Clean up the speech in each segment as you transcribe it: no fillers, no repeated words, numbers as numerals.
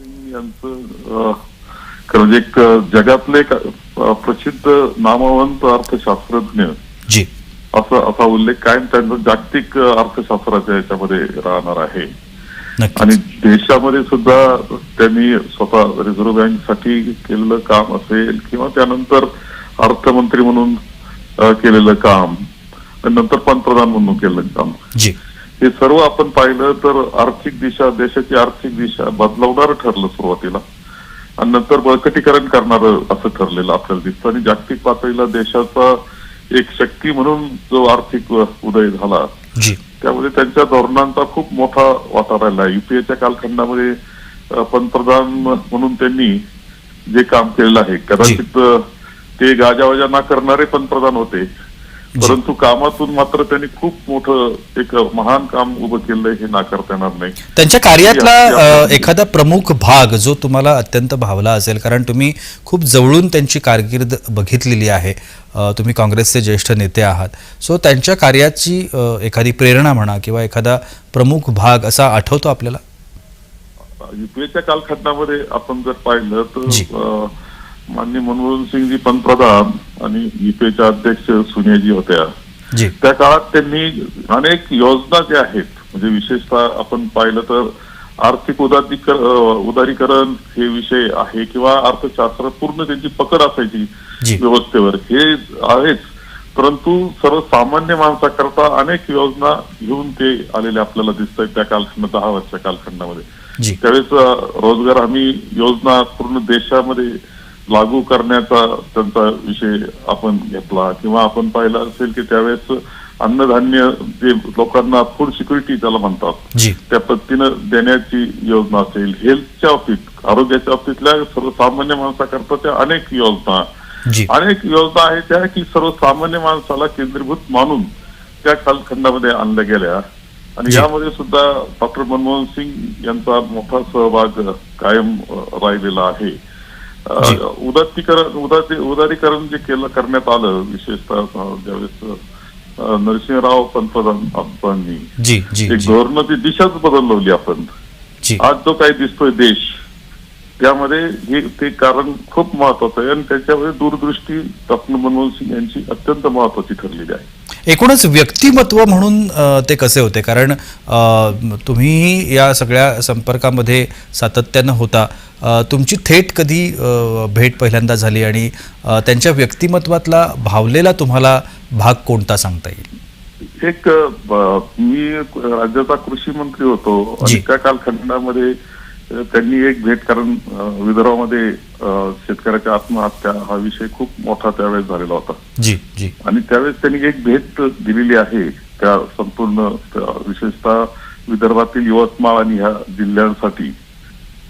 सिंग यांचं म्हणजे एक जगातले एक प्रसिद्ध नामवंत अर्थशास्त्रज्ञ जी असा उल्लेख कायम त्यांचा जागतिक अर्थशास्त्राच्या याच्यामध्ये राहणार आहे. आणि देशामध्ये सुद्धा त्यांनी स्वतः रिझर्व्ह बँकसाठी केलेलं काम असेल किंवा त्यानंतर अर्थमंत्री म्हणून केलेलं काम, नंतर पंतप्रधान म्हणून केलेलं काम, हे सर्व आपण पाहिलं तर आर्थिक दिशा, देशाची आर्थिक दिशा बदलवणारं ठरलं सुरुवातीला आणि नंतर बळकटीकरण करणारं असं ठरलेलं आपल्याला दिसतं. आणि जागतिक पातळीला देशाचा एक शक्ती म्हणून जो आर्थिक उदय झाला त्यामध्ये त्यांच्या धोरणांचा खूप मोठा वाटा राहिला. युपीएच्या कालखंडामध्ये पंतप्रधान म्हणून त्यांनी जे काम केलेलं आहे, कदाचित ते गाजावाजा ना करणारे पंतप्रधान होते, परंतु कामातून मात्र त्यांनी खूप मोठं एक महान काम उभं केलंय हे नाकारता येणार नाही. त्यांच्या कार्यातला एखादा प्रमुख भाग जो तुम्हाला अत्यंत भावला असेल, कारण तुम्ही खूप जवळून त्यांची कारकीर्द बघितलेली आहे, तुम्ही काँग्रेसचे ज्येष्ठ नेते आहात, सो त्यांच्या कार्याची एखादी प्रेरणा म्हणा किंवा एखादा प्रमुख भाग असा आठवतो आपल्याला? युपीएच्या कालखंडामध्ये आपण जर पाहिलं तर माननीय मनमोहन सिंगजी पंतप्रधान आणि युपीएच्या अध्यक्ष सोनियाजी होत्या, त्या काळात त्यांनी अनेक योजना ज्या आहेत, म्हणजे विशेषतः आपण पाहिलं तर आर्थिक उदारीकरण हे विषय आहे किंवा अर्थशास्त्र पूर्ण त्यांची पकड असायची व्यवस्थेवर, हे आहेच, परंतु सर्वसामान्य माणसाकरता अनेक योजना घेऊन ते आलेले आपल्याला दिसत आहेत त्या कालखंडात, 10 वर्षाच्या कालखंडामध्ये. त्यावेळेस रोजगार हमी योजना पूर्ण देशामध्ये लागू करण्याचा त्यांचा विषय आपण घेतला, किंवा आपण पाहिलं असेल की त्यावेळेस अन्नधान्य जे लोकांना फूड सिक्युरिटी त्याला म्हणतात त्या पद्धतीनं देण्याची योजना असेल, हेल्थच्या बाबतीत, आरोग्याच्या बाबतीतल्या सर्वसामान्य माणसाकरता त्या अनेक योजना आहेत त्या की सर्वसामान्य माणसाला केंद्रीभूत मानून त्या कालखंडामध्ये आणल्या गेल्या. आणि यामध्ये सुद्धा डॉक्टर मनमोहन सिंग यांचा मोठा सहभाग कायम राहिलेला आहे. उदारीकरण जे करण्यात आलं, विशेषतः ज्यावेळेस नरसिंहराव पंतप्रधानांनी एक धोरणाची दिशाच बदलवली. आपण आज जो काही दिसतोय देश, त्यामध्ये हे ते कारण खूप महत्वाचं आहे आणि त्याच्यामध्ये दूरदृष्टी डॉक्टर मनमोहन सिंग यांची अत्यंत महत्वाची ठरलेली आहे. एकूणच व्यक्तिमत्व म्हणून ते कसे होते, कारण तुम्ही या सगळ्या संपर्कामध्ये सातत्यानं होता, तुमची थेट कधी भेट पहिल्यांदा झाली आणि त्यांच्या व्यक्तिमत्वातला भावलेला तुम्हाला भाग कोणता सांगता येईल? एक मी राज्याचा कृषी मंत्री होतो आणि त्या कालखंडामध्ये त्यांनी एक भेट, कारण विदर्भामध्ये शेतकऱ्याच्या आत्महत्या हा विषय खूप मोठा त्यावेळेस झालेला होता आणि त्यावेळेस त्यांनी एक भेट दिलेली आहे त्या संपूर्ण विशेषतः विदर्भातील यवतमाळ आणि ह्या जिल्ह्यांसाठी.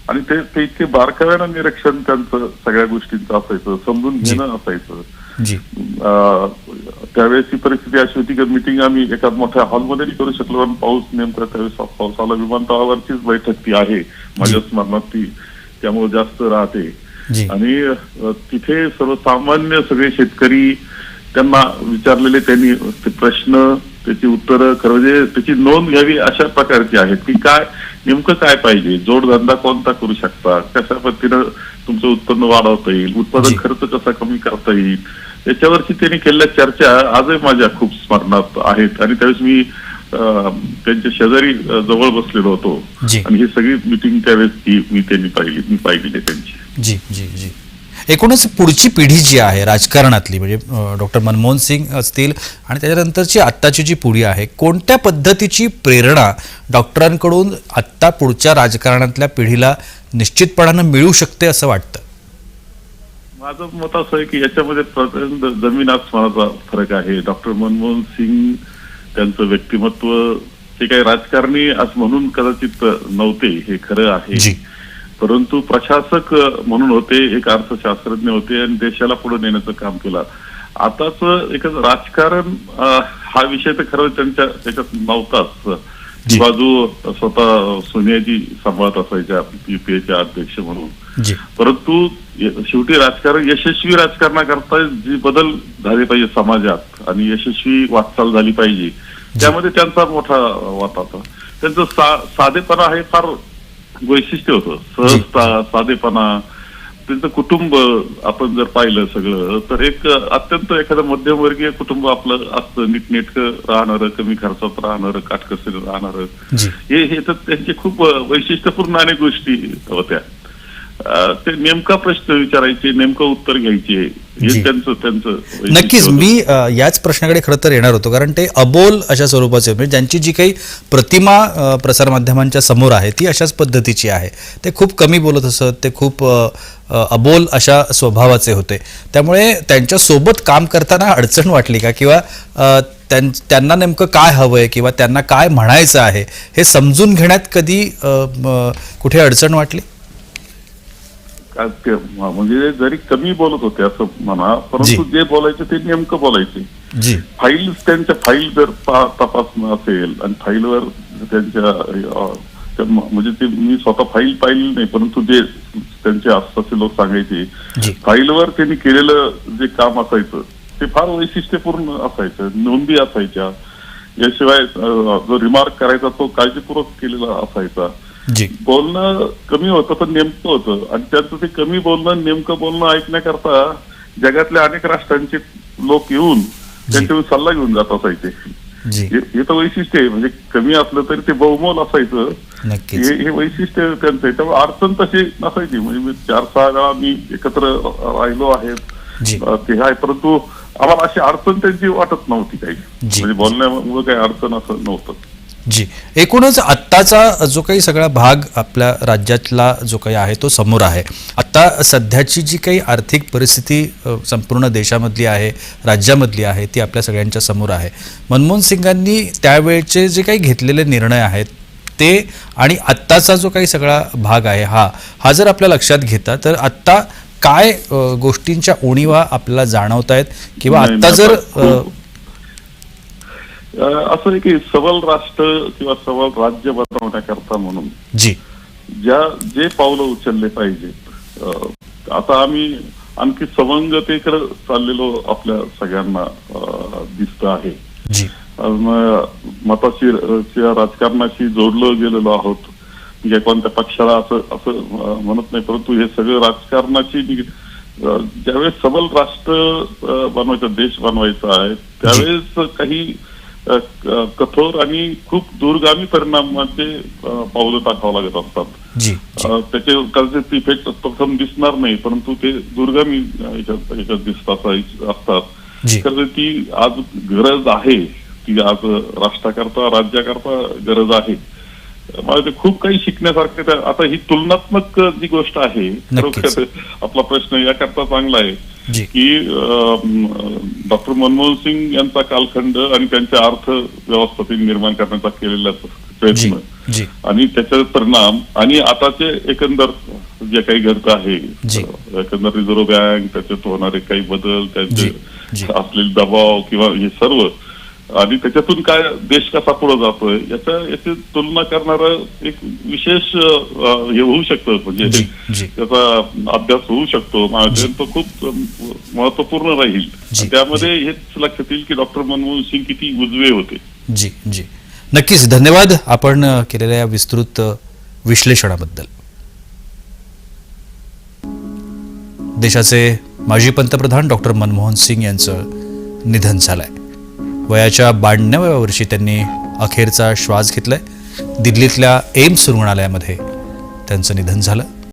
आणि ते इतके बारकाव्यानं निरीक्षण त्यांचं सगळ्या गोष्टींचं असायचं, समजून घेणं असायचं. त्यावेळेस ही परिस्थिती अशी होती की मिटिंग आम्ही एका मोठ्या हॉलमध्ये करू शकलो, आणि पाऊस नेमका त्यावेळेस पावसाला विमानतळावरचीच बैठक ती आहे माझ्या स्मरणात, ती त्यामुळे जास्त राहते. आणि तिथे सर्वसामान्य सगळे शेतकरी त्यांना विचारलेले त्यांनी ते प्रश्न, त्याची उत्तरं, खरं म्हणजे त्याची नोंद घ्यावी अशा प्रकारची आहेत की काय नेमकं काय पाहिजे, जोडधंदा कोणता करू शकता, कशा पद्धतीनं तुमचं उत्पन्न वाढवता येईल, उत्पादन खर्च कसा कमी करता येईल, याच्यावरची त्यांनी केलेल्या चर्चा आजही माझ्या खूप स्मरणात आहेत. आणि त्यावेळेस मी त्यांच्या शेजारी जवळ बसलेलो होतो आणि ही सगळी मिटिंग त्यावेळेस मी पाहिली त्यांची. एकूणच पुढची पिढी जी आहे राजकारणातली, म्हणजे डॉक्टर मनमोहन सिंग असतील आणि त्याच्यानंतरची आत्ताची जी पिढी आहे, कोणत्या पद्धतीची प्रेरणा डॉक्टरांकडून आत्ता पुढच्या राजकारणातल्या पिढीला निश्चितपणानं मिळू शकते असं वाटतं? माझं मत असं आहे की याच्यामध्ये प्रचंड जमीन आसमानाचा फरक आहे. डॉक्टर मनमोहन सिंग त्यांचं व्यक्तिमत्व ते काही राजकारणी असं म्हणून कदाचित नव्हते, हे खरं आहे, परंतु प्रशासक म्हणून होते, एक अर्थशास्त्रज्ञ होते आणि देशाला पुढे नेण्याचं काम केलं. आताच एक राजकारण हा विषय तर खरं त्याच्यात नव्हताच. ती बाजू स्वतः सोनियाजी सांभाळत असायच्या युपीएच्या अध्यक्ष म्हणून, परंतु शेवटी राजकारण, यशस्वी राजकारणाकरता जी बदल झाले पाहिजे समाजात आणि यशस्वी वाटचाल झाली पाहिजे, त्यामध्ये त्यांचा मोठा वाटा होता. त्यांचं साधेपणा हे फार वैशिष्ट्य होतं. सहजता, साधेपणा, त्यांचं कुटुंब आपण जर पाहिलं सगळं तर एक अत्यंत एखादं मध्यमवर्गीय कुटुंब आपलं असतं, नीटनेटकं राहणारं, कमी खर्चात राहणारं, काटकसर राहणारं. हे तर त्यांचे खूप वैशिष्ट्यपूर्ण अनेक गोष्टी होत्या. ते नेमका प्रश्न विचारायचे, नेमकं उत्तर घ्यायचे, हे त्यांचं नक्कीच. मी याच प्रश्नाकडे खरं तर येणार होतो, कारण ते अबोल अशा स्वरूपाचे, म्हणजे ज्यांची जी काही प्रतिमा प्रसारमाध्यमांच्या समोर आहे ती अशाच पद्धतीची आहे. ते खूप कमी बोलत असत, ते खूप अबोल अशा स्वभावाचे होते. त्यामुळे त्यांच्यासोबत काम करताना अडचण वाटली का, किंवा त्यांना नेमकं काय हवंय किंवा त्यांना काय म्हणायचं आहे हे समजून घेण्यात कधी कुठे अडचण वाटली? म्हणजे जरी कमी बोलत होते असं म्हणा, परंतु जे बोलायचे ते नेमकं बोलायचे. फाईल, त्यांच्या फाईल जर तपासणं असेल आणि फाईलवर त्यांच्या म्हणजे ते मी स्वतः फाईल पाहिली नाही, परंतु जे त्यांचे आसपासचे लोक सांगायचे फाईलवर त्यांनी केलेलं जे काम असायचं ते फार वैशिष्ट्यपूर्ण असायचं, नोंदी असायच्या. याशिवाय जो रिमार्क करायचा तो काळजीपूर्वक केलेला असायचा. बोलणं कमी होतं पण नेमकं होतं, आणि त्यांचं ते कमी बोलणं नेमकं बोलणं ऐकण्याकरता जगातल्या अनेक राष्ट्रांचे लोक येऊन त्यांच्यावर सल्ला घेऊन जात असायचे. हे तर वैशिष्ट्य आहे. म्हणजे कमी असलं तरी ते बहुमोल असायचं, हे वैशिष्ट्य त्यांचं आहे. त्यामुळे अडचण तशी नसायची. म्हणजे मी 4-6 वेळा मी एकत्र राहिलो आहेत ते आहे, परंतु आम्हाला अशी अडचण त्यांची वाटत नव्हती काही. म्हणजे बोलण्यामुळे काही अडचण असं नव्हतं. जी, एकूणच आत्ताचा जो काही सगळा भाग आपल्या राज्यातला जो काही आहे तो समोर आहे. आत्ता सध्याची जी काही आर्थिक परिस्थिती संपूर्ण देशामधली आहे, राज्यामधली आहे, ती आपल्या सगळ्यांच्या समोर आहे. मनमोहन सिंगांनी त्यावेळचे जे काही घेतलेले निर्णय आहेत ते आणि आत्ताचा जो काही सगळा भाग आहे हा जर आपल्या लक्षात घेता तर आत्ता काय गोष्टींच्या उणीवा आपल्याला जाणवत आहेत, किंवा आत्ता जर असं आहे की सबल राष्ट्र किंवा सबल राज्य बनवण्याकरता म्हणून जे पावलं उचलले पाहिजेत. आता आम्ही आणखी सवंगतेकडे चाललेलो आपल्या सगळ्यांना दिसत आहे. मताशी राजकारणाशी जोडलं गेलेलो आहोत. म्हणजे कोणत्या पक्षाला असं म्हणत नाही, परंतु हे सगळं राजकारणाची ज्यावेळेस सबल राष्ट्र बनवायचं, देश बनवायचा आहे, त्यावेळेस काही कठोर आणि खूप दूरगामी परिणामाचे पावलं टाकावं लागत असतात. त्याचे कदाचित इफेक्ट प्रथम दिसणार नाही, परंतु ते दूरगामी याच्यात दिसतात असतात. कारण ती आज गरज आहे, ती आज राष्ट्राकरता, राज्याकरता गरज आहे. मला ते खूप काही शिकण्यासारखं. आता ही तुलनात्मक जी गोष्ट आहे, आपला प्रश्न याकरता चांगला आहे की डॉक्टर मनमोहन सिंग यांचा कालखंड आणि त्यांच्या अर्थव्यवस्थेतील निर्माण करण्याचा केलेला प्रयत्न आणि त्याचे परिणाम आणि आताचे एकंदर जे काही घडत आहे, एकंदर रिझर्व्ह बँक, त्याच्यात होणारे काही बदल, त्यांचे असलेले दबाव किंवा हे सर्व, आणि त्याच्यातून काय देश कसा पुढे जातोय याची तुलना करणारं एक विशेष हे होऊ शकतं. म्हणजे त्याचा अभ्यास होऊ शकतो. तो खूप महत्वपूर्ण राहील. त्यामध्ये हेच लक्षात येईल की डॉक्टर मनमोहन सिंग किती उजवे होते. जी, नक्कीच. धन्यवाद आपण केलेल्या या विस्तृत विश्लेषणाबद्दल. देशाचे माजी पंतप्रधान डॉक्टर मनमोहन सिंग यांचं निधन झालंय. वयाच्या 92व्या वर्षी त्यांनी अखेरचा श्वास घेतलाय. दिल्लीतल्या एम्स रुग्णालयामध्ये त्यांचं निधन झालं.